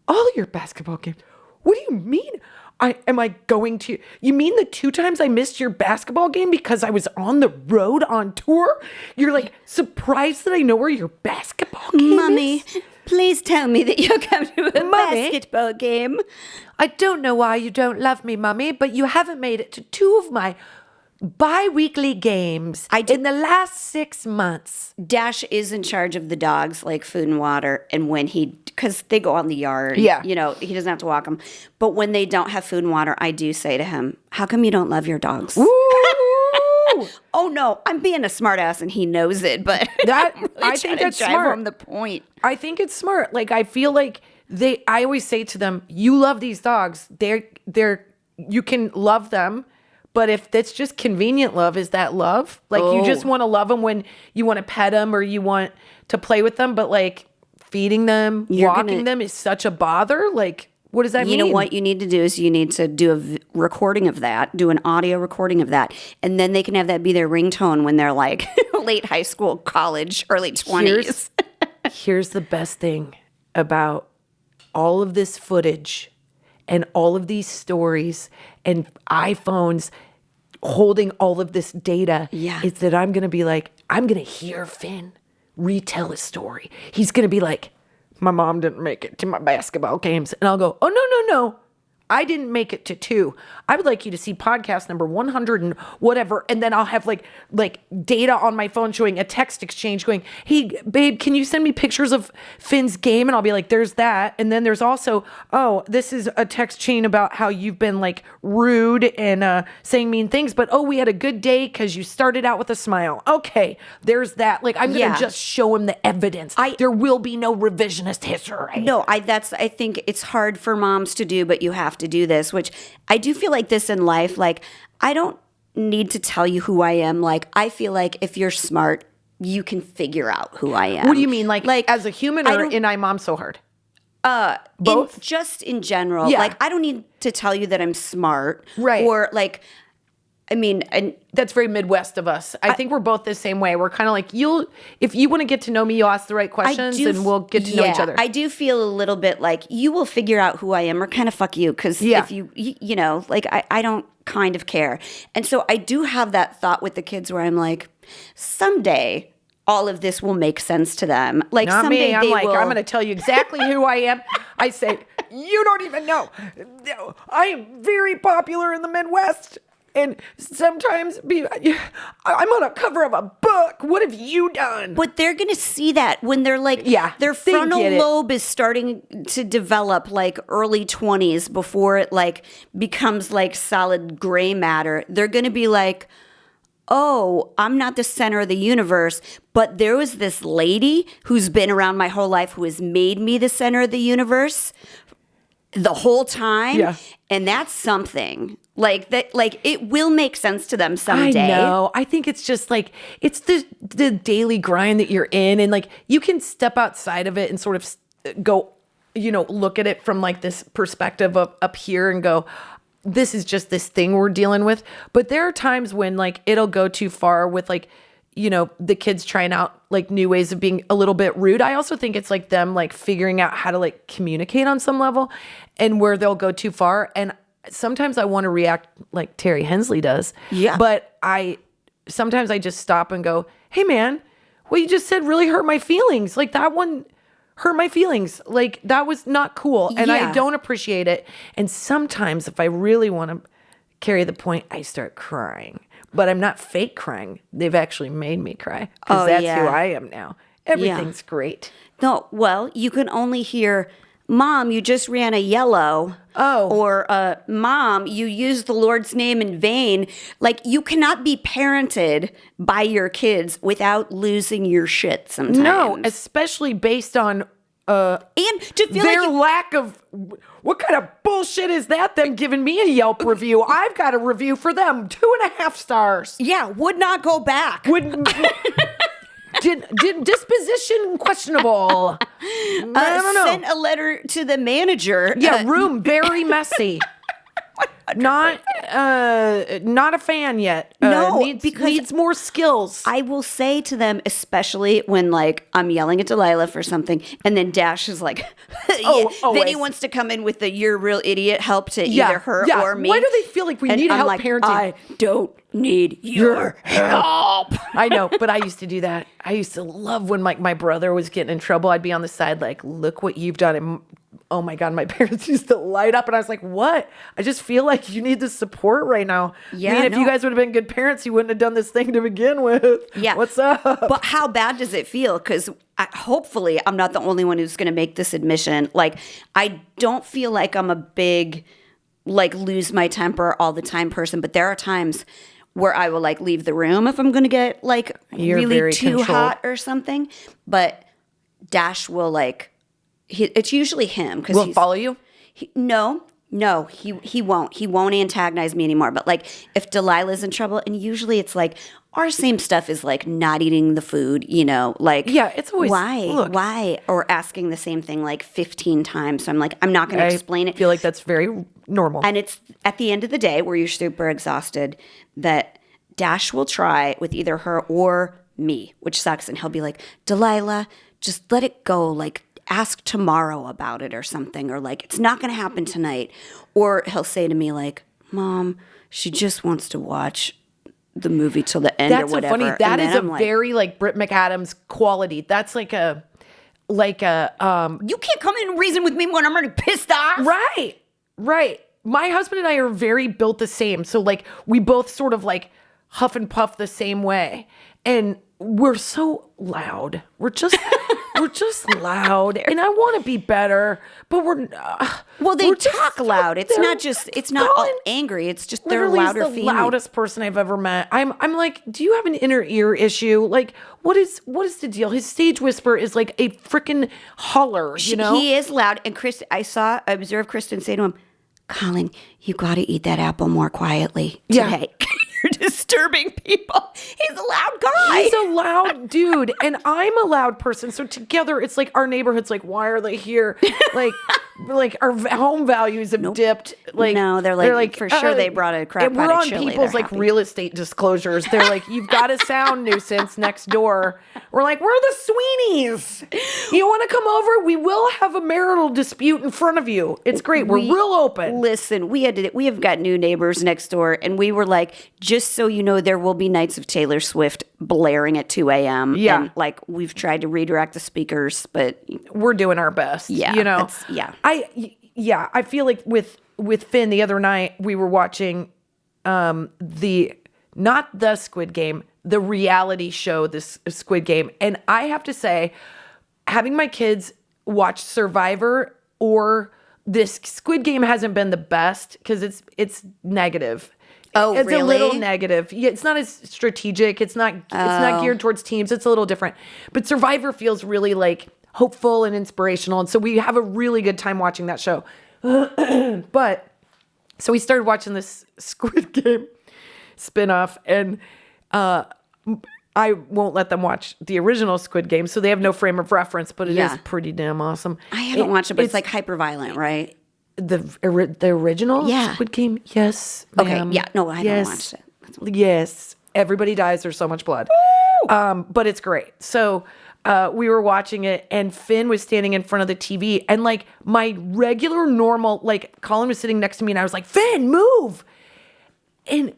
A: all your basketball games. What do you mean? Am I going to? You mean the 2 times I missed your basketball game because I was on the road on tour? You're like surprised that I know where your basketball game
B: Mommy,
A: is?
B: Please tell me that you'll come to a basketball game.
A: I don't know why you don't love me, Mommy, but you haven't made it to 2 of my bi-weekly games in the last 6 months.
B: Dash is in charge of the dogs, like food and water, and when because they go out in the yard, he doesn't have to walk them. But when they don't have food and water, I do say to him, how come you don't love your dogs? Oh no, I'm being a smart ass and he knows it, but
A: I think that's smart.
B: Home the point.
A: I think it's smart. Like I feel like I always say to them, you love these dogs. You can love them. But if that's just convenient love, is that love? Like you just want to love them when you want to pet them or you want to play with them, but like feeding them, walking them is such a bother. Like What does that mean?
B: You know what you need to do is you need to do a recording of that, do an audio recording of that, and then they can have that be their ringtone when they're like late high school, college, early 20s.
A: Here's the best thing about all of this footage and all of these stories and iPhones holding all of this data is that I'm going to be like, I'm going to hear Finn retell his story. He's going to be like, my mom didn't make it to my basketball games. And I'll go, oh, no. I didn't make it to 2. I would like you to see podcast number 100 and whatever. And then I'll have like data on my phone showing a text exchange going, hey, babe, can you send me pictures of Finn's game? And I'll be like, there's that. And then there's also, oh, this is a text chain about how you've been like rude and saying mean things. But, oh, we had a good day because you started out with a smile. Okay, there's that. Like, I'm going to just show him the evidence. There will be no revisionist history.
B: No, I think it's hard for moms to do, but you have to do this, which I do feel like this in life. Like, I don't need to tell you who I am. Like, I feel like if you're smart, you can figure out who I am.
A: What do you mean? Like as a human or in I Mom So Hard?
B: Both? Just in general.
A: Yeah.
B: Like, I don't need to tell you that I'm smart.
A: Right.
B: Or like, I mean, and
A: that's very Midwest of us. I think we're both the same way. We're kind of like, if you want to get to know me, you'll ask the right questions and we'll get to know each other.
B: I do feel a little bit like you will figure out who I am or kind of fuck you. Because if you know, like I don't kind of care. And so I do have that thought with the kids where I'm like, someday all of this will make sense to them. Like
A: Not
B: someday
A: me. I'm
B: they
A: like,
B: will.
A: I'm going to tell you exactly who I am. I say, you don't even know. I am very popular in the Midwest. And sometimes I'm on a cover of a book. What have you done?
B: But they're going to see that when they're like, their frontal lobe is starting to develop like early 20s before it like becomes like solid gray matter. They're going to be like, oh, I'm not the center of the universe, but there was this lady who's been around my whole life who has made me the center of the universe the whole time. Yeah. And that's something. Like that, like it will make sense to them someday.
A: I know. I think it's just like it's the daily grind that you're in, and like you can step outside of it and sort of go, look at it from like this perspective of up here and go, this is just this thing we're dealing with. But there are times when like it'll go too far with like, the kids trying out like new ways of being a little bit rude. I also think it's like them like figuring out how to like communicate on some level, and where they'll go too far. And sometimes I want to react like Terry Hensley does. Yeah. But sometimes I just stop and go, hey man, what you just said really hurt my feelings. Like that one hurt my feelings. Like that was not cool. And I don't appreciate it. And sometimes if I really want to carry the point, I start crying. But I'm not fake crying. They've actually made me cry. Because that's who I am now. Everything's great.
B: No, well, you can only hear, Mom, you just ran a yellow. Oh. Or, Mom, you used the Lord's name in vain. Like, you cannot be parented by your kids without losing your shit sometimes.
A: No, especially based on
B: and to feel
A: their lack of, what kind of bullshit is that? Them giving me a Yelp review. I've got a review for them, 2.5 stars.
B: Yeah, would not go back.
A: Did disposition questionable? I don't know.
B: Sent a letter to the manager.
A: Yeah, room very messy. Not a fan yet.
B: No,
A: needs more skills.
B: I will say to them, especially when like I'm yelling at Delilah for something, and then Dash is like, then he wants to come in with the "you're a real idiot" help to either her or me.
A: Why do they feel like we need help parenting?
B: I don't need your help.
A: I know, but I used to do that. I used to love when my brother was getting in trouble. I'd be on the side like, look what you've done. And oh my God, my parents used to light up. And I was like, what? I just feel like you need the support right now. Yeah, if you guys would have been good parents, you wouldn't have done this thing to begin with. Yeah. What's up?
B: But how bad does it feel? Because hopefully I'm not the only one who's going to make this admission. Like, I don't feel like I'm a big, like, lose my temper all the time person. But there are times where I will, like, leave the room if I'm going to get, like, really too hot or something. But Dash will, like... it's usually him.
A: Will follow you?
B: No. No, he won't. He won't antagonize me anymore. But like if Delilah's in trouble, and usually it's like our same stuff is like not eating the food, like
A: it's always
B: why, or asking the same thing like 15 times. So I'm like, I'm not going to explain it.
A: I feel like that's very normal.
B: And it's at the end of the day where you're super exhausted that Dash will try with either her or me, which sucks. And he'll be like, Delilah, just let it go. Like, ask tomorrow about it or something. Or like, it's not going to happen tonight. Or he'll say to me like, Mom, she just wants to watch the movie till the end or whatever.
A: That's so funny. That is very like Britt McAdams quality. That's like a you
B: can't come in and reason with me when I'm already pissed off.
A: Right. My husband and I are very built the same. So like we both sort of like huff and puff the same way. And we're so loud. We're just loud. And I want to be better, but we're
B: they talk loud. It's not all angry. It's just they're louder
A: the
B: feeling.
A: Loudest person I've ever met. I'm like, do you have an inner ear issue? Like, what is the deal? His stage whisper is like a freaking holler,
B: He is loud. And I observed Kristin say to him, Colin, you got to eat that apple more quietly today. Yeah. You're disturbing people. He's a loud guy.
A: He's a loud dude. And I'm a loud person. So together, it's like our neighborhood's like, why are they here? Like our home values have dipped. Like,
B: no, they're like for sure they brought a crap
A: and we're on people's like real estate disclosures. They're like, you've got a sound nuisance next door. We're like, we're the Sweeneys. You want to come over? We will have a marital dispute in front of you. It's great. We're real open.
B: Listen, we have got new neighbors next door, and we were like, just so you know, there will be nights of Taylor Swift blaring at 2 a.m.
A: Yeah.
B: And like we've tried to redirect the speakers, but
A: we're doing our best.
B: Yeah.
A: I feel like with Finn the other night we were watching not the Squid Game, the reality show, this Squid Game. And I have to say, having my kids watch Survivor or this Squid Game hasn't been the best because it's negative.
B: Oh,
A: it's
B: really?
A: a little negative. Yeah, it's not as strategic. It's not geared towards teams. It's a little different. But Survivor feels really like hopeful and inspirational. And so we have a really good time watching that show. But so we started watching this Squid Game spinoff, and I won't let them watch the original Squid Game, so they have no frame of reference, but it is pretty damn awesome.
B: I haven't watched it, but it's like hyper violent, right?
A: The original Squid Game? Yes, ma'am.
B: Okay, yeah. No, I haven't watched it.
A: Yes. Everybody dies. There's so much blood. But it's great. So we were watching it, and Finn was standing in front of the TV, and like my regular normal, like Colin was sitting next to me, and I was like, Finn, move. And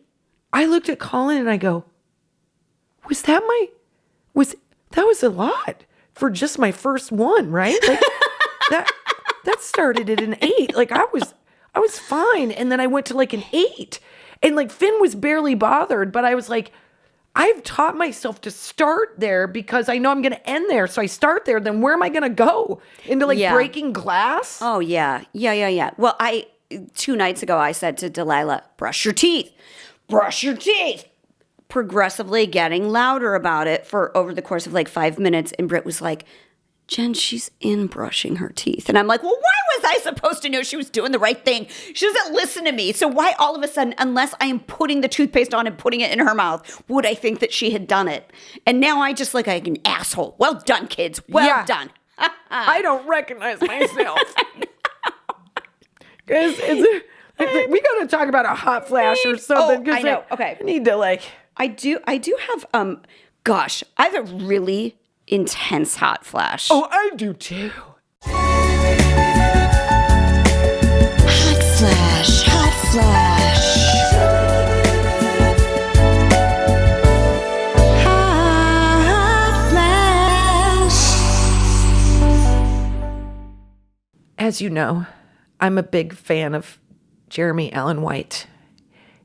A: I looked at Colin and I go, that was a lot for just my first one, right? Like that started at an 8. Like I was fine. And then I went to like an 8, and like Finn was barely bothered, but I was like, I've taught myself to start there because I know I'm going to end there. So I start there. Then where am I going to go? Into like breaking glass?
B: Oh, yeah. Yeah. Well, 2 nights ago, I said to Delilah, brush your teeth. Progressively getting louder about it for over the course of like 5 minutes. And Britt was like, Jen, she's in brushing her teeth. And I'm like, well, why was I supposed to know she was doing the right thing? She doesn't listen to me. So why all of a sudden, unless I am putting the toothpaste on and putting it in her mouth, would I think that she had done it? And now I just like an asshole. Well done, kids. Well done.
A: I don't recognize myself. Because we got to talk about a hot flash or something.
B: I know. Okay.
A: I need to like.
B: I do have, gosh, I have a really intense hot flash.
A: Oh, I do too.
B: Hot flash. Hot flash.
A: As you know, I'm a big fan of Jeremy Allen White,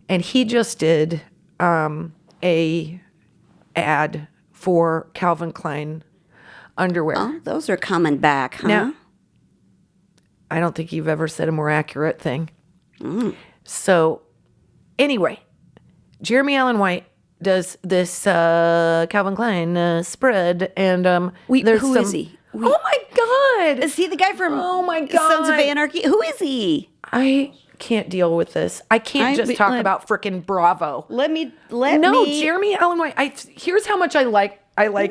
A: and he just did a ad for Calvin Klein underwear.
B: Oh, those are coming back, huh?
A: Now, I don't think you've ever said a more accurate thing. So, anyway, Jeremy Allen White does this Calvin Klein spread, and
B: who is he?
A: Oh my God!
B: Is he the guy from
A: Oh my God!
B: Sons of Anarchy? Who is he?
A: I can't deal with this. I can't just talk about frickin' Bravo.
B: No,
A: Jeremy Allen White. Here's how much I like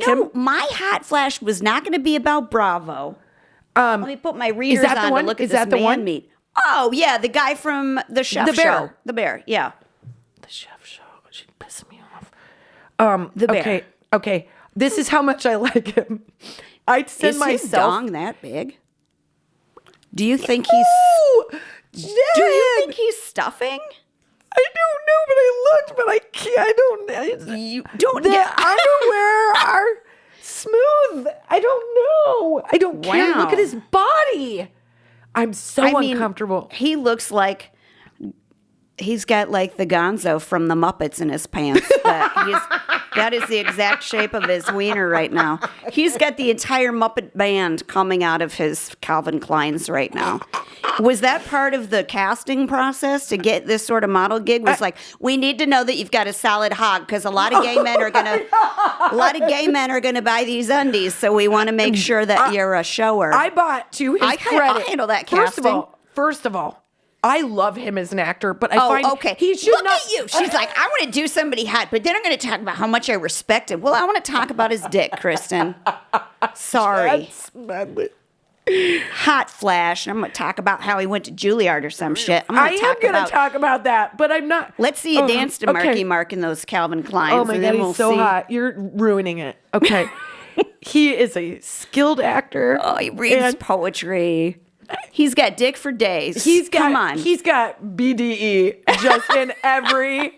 A: him.
B: My hot flash was not going to be about Bravo. Let me put my readers on to look at this man meat. Oh yeah, the guy from the Chef Show. The Bear. Yeah.
A: The Chef Show. She's pissing me off.
B: The Bear.
A: Okay. This is how much I like him. I'd send myself.
B: Is his dong that big? Do you think he's?
A: Jen!
B: Do you think he's stuffing?
A: I don't know, but I looked, but I can't. I don't.
B: You don't.
A: The underwear are smooth. I don't know. I don't care. Look at his body. I'm so uncomfortable.
B: He looks like he's got like the Gonzo from the Muppets in his pants. That is the exact shape of his wiener right now. He's got the entire Muppet band coming out of his Calvin Kleins right now. Was that part of the casting process to get this sort of model gig? Was like, we need to know that you've got a solid hog because a lot of gay men are gonna buy these undies. So we want to make sure that you're a shower.
A: I bought to his credit.
B: I'll handle that casting.
A: First of all, I love him as an actor, but I find he should
B: Look
A: not.
B: at you. She's like, I want to do somebody hot, but then I'm going to talk about how much I respect him. Well, I want to talk about his dick, Kristin. Sorry.
A: Smedley.
B: Hot flash. I'm going to talk about how he went to Juilliard or some shit.
A: I am going to talk about that, but I'm not.
B: Let's see you dance to Marky Mark in those Calvin Kleins.
A: Oh my God, he's so hot. You're ruining it. Okay. He is a skilled actor.
B: Oh, he reads poetry. He's got dick for days. Come on.
A: He's got BDE just in every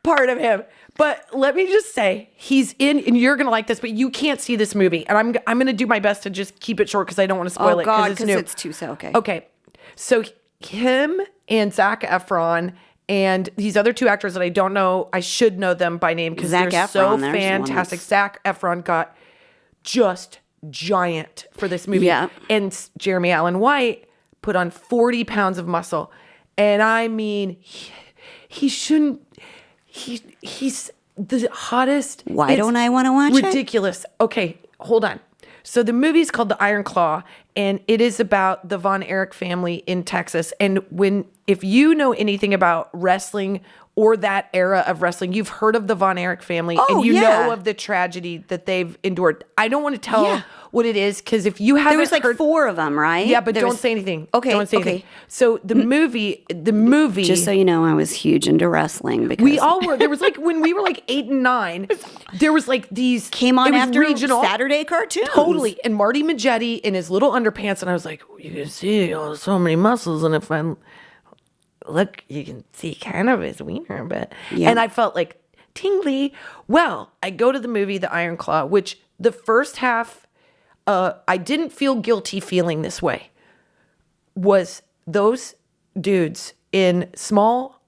A: part of him. But let me just say, he's in, and you're gonna like this, but you can't see this movie, and I'm gonna do my best to just keep it short because I don't want to spoil it because it's new.
B: It's too so okay.
A: Okay, so him and Zac Efron and these other two actors that I don't know, I should know them by name because they're so fantastic. Zac Efron got just giant for this movie.
B: Yeah.
A: And Jeremy Allen White put on 40 pounds of muscle. And I mean, he shouldn't, he's the hottest.
B: Why don't I want to watch it?
A: Ridiculous. Okay, hold on. So the movie's called The Iron Claw, and it is about the Von Erich family in Texas. And if you know anything about wrestling or that era of wrestling, you've heard of the Von Erich family, and you know of the tragedy that they've endured. I don't want to tell what it is, because if you haven't
B: There was like
A: heard,
B: 4 of them, right?
A: Yeah, but don't say anything.
B: Okay,
A: don't say anything. So the movie.
B: Just so you know, I was huge into wrestling because
A: we all were. There was like when we were like 8 and 9, there was like these
B: came on after
A: regional
B: Saturday cartoons.
A: Totally. And Marty Majety in his little underpants, and I was like, you can see so many muscles, and if I look, you can see kind of his wiener a bit. Yeah. And I felt like tingly. Well, I go to the movie The Iron Claw, which the first half, I didn't feel guilty feeling this way. Was those dudes in small,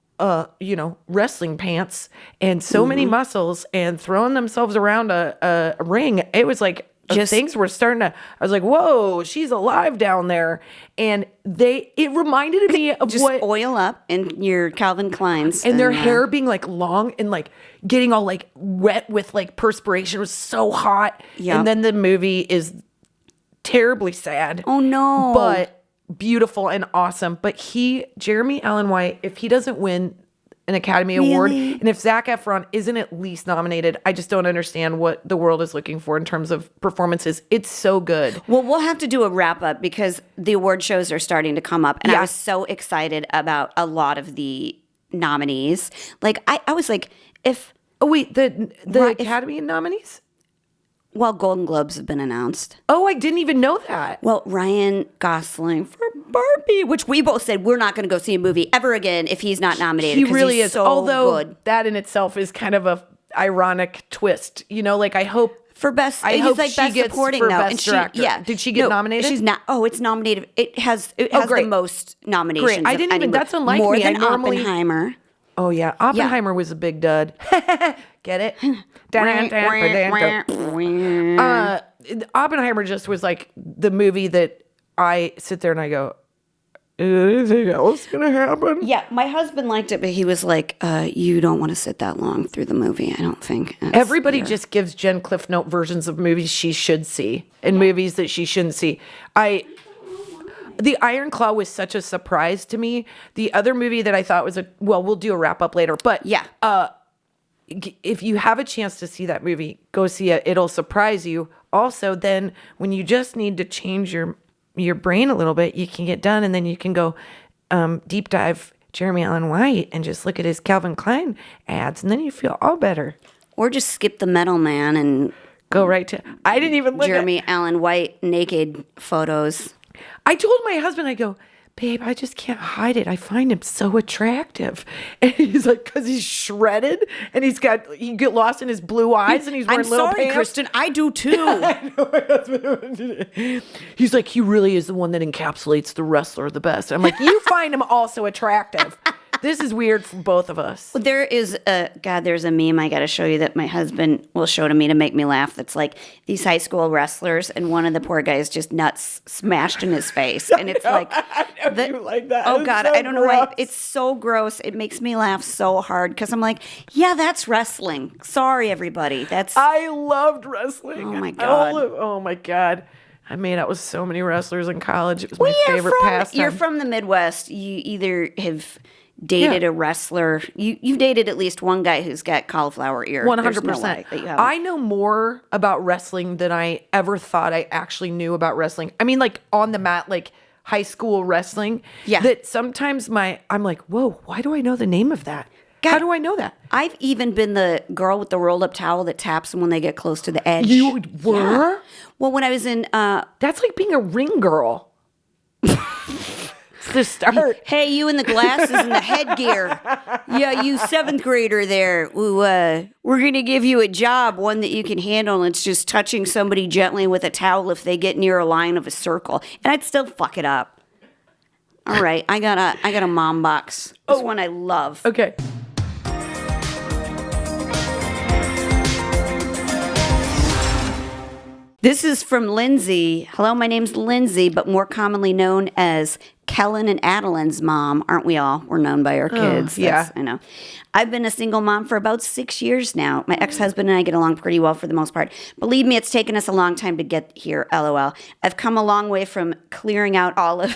A: wrestling pants and so many muscles and throwing themselves around a ring. It was like things were starting to, I was like, whoa, she's alive down there. And it reminded me of
B: just
A: what.
B: Oil up in your Calvin Kleins.
A: And their hair being like long and like getting all like wet with like perspiration. It was so hot. Yeah. And then the movie is terribly sad.
B: Oh no.
A: But beautiful and awesome. But Jeremy Allen White, if he doesn't win an Academy Award, and if Zac Efron isn't at least nominated, I just don't understand what the world is looking for in terms of performances. It's so good.
B: Well, we'll have to do a wrap up because the award shows are starting to come up, and I was so excited about a lot of the nominees. Like I was like,
A: the Academy nominees?
B: Well, Golden Globes have been announced.
A: Oh, I didn't even know that.
B: Well, Ryan Gosling for Barbie, which we both said we're not going to go see a movie ever again if he's not nominated.
A: He really is.
B: So
A: although
B: good.
A: That in itself is kind of a ironic twist. Like I hope
B: for best.
A: I hope
B: like
A: she
B: best
A: gets
B: supporting
A: for
B: now.
A: Best Director.
B: Yeah.
A: Did she get nominated?
B: She's not. Oh, it's nominated. It has the most nominations.
A: Great. I didn't even. That's unlike
B: more
A: me.
B: Than Oppenheimer.
A: Oh yeah, Oppenheimer was a big dud. Get it? Oppenheimer just was like the movie that I sit there and I go, is anything else gonna happen?
B: Yeah, my husband liked it, but he was like, you don't want to sit that long through the movie, I don't think.
A: Everybody just gives Jen Cliff Note versions of movies she should see and movies that she shouldn't see. The Iron Claw was such a surprise to me. The other movie that I thought was we'll do a wrap up later, but if you have a chance to see that movie, go see it. It'll surprise you. Also, then when you just need to change your brain a little bit, you can get done, and then you can go deep dive Jeremy Allen White and just look at his Calvin Klein ads, and then you feel all better.
B: Or just skip the Metal Man and
A: go right to. I didn't even look
B: Jeremy Allen White naked photos.
A: I told my husband, I go, babe, I just can't hide it. I find him so attractive. And he's like, because he's shredded and he get lost in his blue eyes and he's wearing little pants.
B: Kristin, I do too.
A: I know my husband. He's like, he really is the one that encapsulates the wrestler the best. I'm like, you find him also attractive. This is weird for both of us.
B: Well, there's a meme I got to show you that my husband will show to me to make me laugh. That's like these high school wrestlers, and one of the poor guys just nuts smashed in his face, and it's like,
A: you like that.
B: Oh God,
A: so
B: I don't know
A: gross.
B: why. It's so gross. It makes me laugh so hard because I'm like, yeah, that's wrestling. Sorry, everybody.
A: I loved wrestling.
B: Oh my God.
A: Oh my God. I made out with so many wrestlers in college. It was my favorite pastime.
B: You're from the Midwest. You either have dated a wrestler. You've dated at least one guy who's got cauliflower ear.
A: 100%. I know more about wrestling than I ever thought I actually knew about wrestling. I mean, like on the mat, like high school wrestling.
B: Yeah.
A: That sometimes I'm like, whoa, why do I know the name of that?
B: God,
A: how do I know that?
B: I've even been the girl with the rolled up towel that taps them when they get close to the edge.
A: You were?
B: Yeah. Well, when I was in...
A: That's like being a ring girl. To start.
B: Hey, you in the glasses and the headgear. Yeah, you 7th grader there. Ooh, we're going to give you a job, one that you can handle. And it's just touching somebody gently with a towel if they get near a line of a circle. And I'd still fuck it up. All right, I got a mom box. This one I love.
A: Okay.
B: This is from Lindsay. Hello, my name's Lindsay, but more commonly known as Kellen and Adeline's mom. Aren't we all? We're known by our kids.
A: Yeah.
B: I know. I've been a single mom for about 6 years now. My ex-husband and I get along pretty well for the most part. Believe me, it's taken us a long time to get here, LOL. I've come a long way from clearing out all of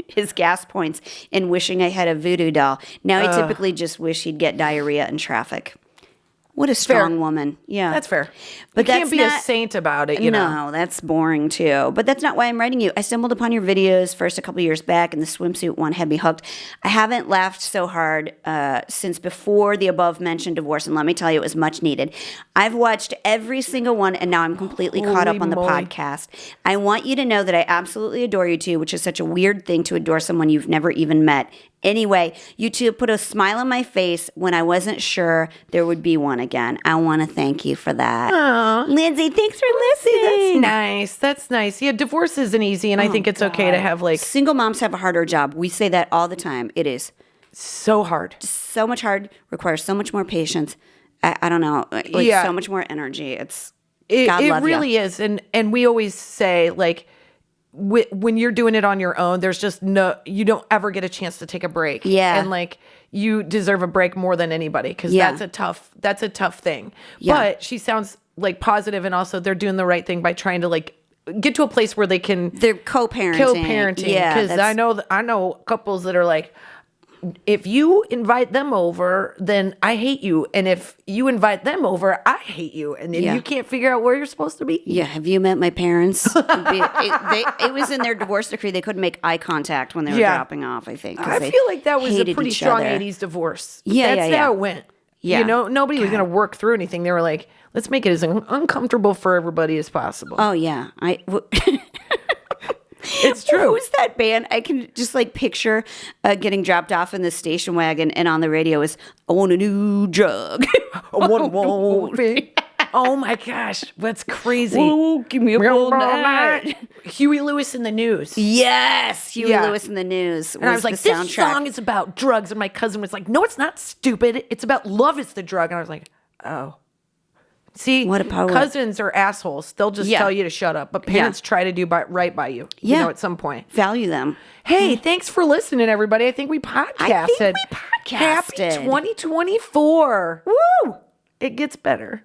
B: his gas points and wishing I had a voodoo doll. Now I typically just wish he'd get diarrhea in traffic. What a strong woman. Yeah.
A: That's fair.
B: But
A: you can't be a saint about it, you know.
B: No, that's boring too. But that's not why I'm writing you. I stumbled upon your videos first a couple years back, and the swimsuit one had me hooked. I haven't laughed so hard since before the above-mentioned divorce, and let me tell you, it was much needed. I've watched every single one, and now I'm completely caught up on the podcast. I want you to know that I absolutely adore you two, which is such a weird thing to adore someone you've never even met. Anyway, you two put a smile on my face when I wasn't sure there would be one again. I want to thank you for that.
A: Aww.
B: Lindsay, thanks for listening.
A: That's nice. That's nice. Yeah, divorce isn't easy, and I think it's okay to have like...
B: Single moms have a harder job. We say that all the time. It is.
A: So hard.
B: So much hard. Requires so much more patience. I don't know. So much more energy. God love
A: really
B: you.
A: is. And we always say, like... when you're doing it on your own, there's just you don't ever get a chance to take a break.
B: Yeah.
A: And like you deserve a break more than anybody because that's a tough thing.
B: Yeah.
A: But she sounds like positive, and also they're doing the right thing by trying to like get to a place where they're co-parenting.
B: Yeah.
A: Because I know couples that are like, if you invite them over, then I hate you. And if you invite them over, I hate you. And then you can't figure out where you're supposed to be.
B: Yeah. Have you met my parents? It was in their divorce decree. They couldn't make eye contact when they were dropping off, I think.
A: I feel like that was a pretty strong 80s divorce.
B: Yeah.
A: That's how it went.
B: Yeah.
A: You know, nobody was going to work through anything. They were like, let's make it as uncomfortable for everybody as possible.
B: Oh, yeah.
A: It's true.
B: Who's that band? I can just like picture getting dropped off in the station wagon, and on the radio is, I want a new drug.
A: I want one thing. Oh my gosh, that's crazy.
B: Ooh, give me a full night.
A: Huey Lewis in the News.
B: Yes, Huey Lewis in the News.
A: And I was like, this song is about drugs. And my cousin was like, no, it's not, stupid. It's about love is the drug. And I was like, oh. See,
B: what a poet.
A: Cousins are assholes. They'll just tell you to shut up. But parents try to do right by you, you know, at some point.
B: Value them.
A: Hey, thanks for listening, everybody. I think we podcasted.
B: Happy
A: 2024. Woo! It gets better.